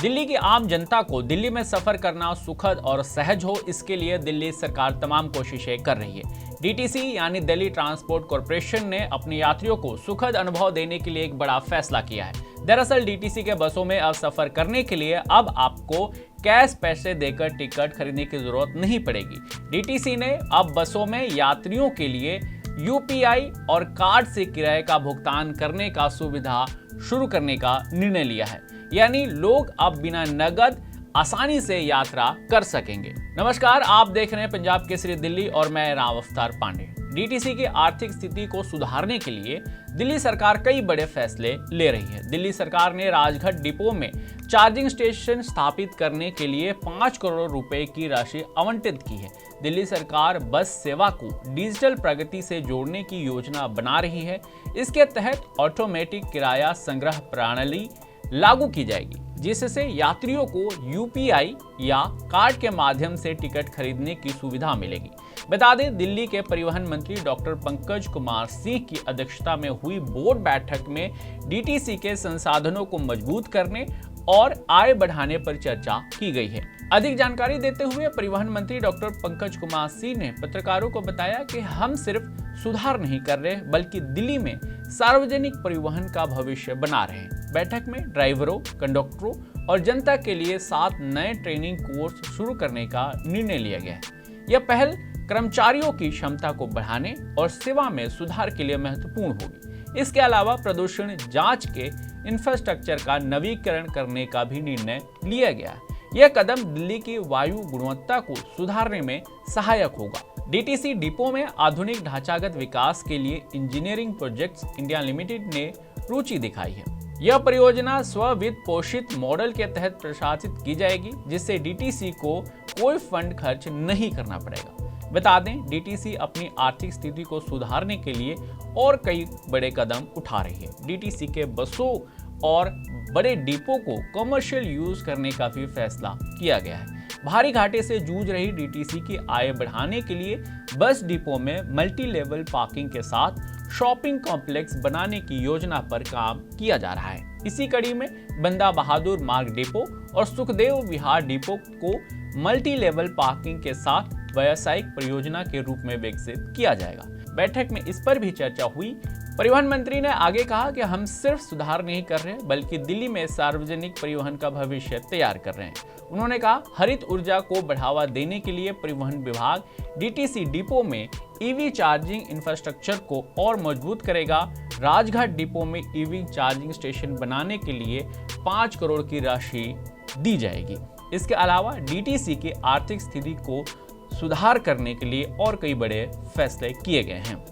दिल्ली की आम जनता को दिल्ली में सफर करना सुखद और सहज हो, इसके लिए दिल्ली सरकार तमाम कोशिशें कर रही है। डीटीसी यानी दिल्ली ट्रांसपोर्ट कॉरपोरेशन ने अपने यात्रियों को सुखद अनुभव देने के लिए एक बड़ा फैसला किया है। दरअसल डीटीसी के बसों में अब सफर करने के लिए अब आपको कैश पैसे देकर टिकट खरीदने की जरूरत नहीं पड़ेगी। डीटीसी ने अब बसों में यात्रियों के लिए यूपीआई और कार्ड से किराए का भुगतान करने का सुविधा शुरू करने का निर्णय लिया है, यानी लोग अब बिना नगद आसानी से यात्रा कर सकेंगे। नमस्कार, आप देख रहे हैं पंजाब केसरी दिल्ली और मैं राव अवतार पांडे। डीटीसी की आर्थिक स्थिति को सुधारने के लिए दिल्ली सरकार कई बड़े फैसले ले रही है। दिल्ली सरकार ने राजघाट डिपो में चार्जिंग स्टेशन स्थापित करने के लिए 5 करोड़ रुपए की राशि आवंटित की है। दिल्ली सरकार बस सेवा को डिजिटल प्रगति से जोड़ने की योजना बना रही है। इसके तहत ऑटोमेटिक किराया संग्रह प्रणाली लागू की जाएगी, जिससे यात्रियों को यूपीआई या कार्ड के माध्यम से टिकट खरीदने की सुविधा मिलेगी। बता दें, दिल्ली के परिवहन मंत्री डॉक्टर पंकज कुमार सिंह की अध्यक्षता में हुई बोर्ड बैठक में डीटीसी के संसाधनों को मजबूत करने और आय बढ़ाने पर चर्चा की गई है। अधिक जानकारी देते हुए परिवहन मंत्री डॉक्टर पंकज कुमार सिंह ने पत्रकारों को बताया कि हम सिर्फ सुधार नहीं कर रहे, बल्कि दिल्ली में सार्वजनिक परिवहन का भविष्य बना रहे हैं। बैठक में ड्राइवरों, कंडक्टरों और जनता के लिए 7 नए ट्रेनिंग कोर्स शुरू करने का निर्णय लिया गया है। यह पहल कर्मचारियों की क्षमता को बढ़ाने और सेवा में सुधार के लिए महत्वपूर्ण होगी। इसके अलावा प्रदूषण जांच के इंफ्रास्ट्रक्चर का नवीकरण करने का भी निर्णय लिया गया है। यह कदम दिल्ली की वायु गुणवत्ता को सुधारने में सहायक होगा। डीटीसी डिपो में आधुनिक ढांचागत विकास के लिए इंजीनियरिंग प्रोजेक्ट्स इंडिया लिमिटेड ने रुचि दिखाई है। यह परियोजना स्व-वित्त पोषित मॉडल के तहत प्रशासित की जाएगी, जिससे डीटीसी को कोई फंड खर्च नहीं करना पड़ेगा। बता दें, डीटीसी अपनी आर्थिक स्थिति को सुधारने के लिए और कई बड़े कदम उठा रही है। डीटीसी के बसों और बड़े डिपो को कमर्शियल यूज करने का भी फैसला किया गया है। भारी घाटे से जूझ रही डीटीसी की आय बढ़ाने के लिए बस डिपो में मल्टी लेवल पार्किंग के साथ शॉपिंग कॉम्प्लेक्स बनाने की योजना पर काम किया जा रहा है। इसी कड़ी में बंदा बहादुर मार्ग डिपो और सुखदेव विहार डिपो को मल्टी लेवल पार्किंग के साथ व्यावसायिक परियोजना के रूप में विकसित किया जाएगा। बैठक में इस पर भी चर्चा हुई। परिवहन मंत्री ने आगे कहा कि हम सिर्फ सुधार नहीं कर रहे, बल्कि दिल्ली में सार्वजनिक परिवहन का भविष्य तैयार कर रहे हैं। उन्होंने कहा, हरित ऊर्जा को बढ़ावा देने के लिए परिवहन विभाग डीटीसी डिपो में ईवी चार्जिंग इंफ्रास्ट्रक्चर को और मजबूत करेगा। राजघाट डिपो में ईवी चार्जिंग स्टेशन बनाने के लिए 5 करोड़ की राशि दी जाएगी। इसके अलावा डीटीसी की आर्थिक स्थिति को सुधार करने के लिए और कई बड़े फैसले किए गए हैं।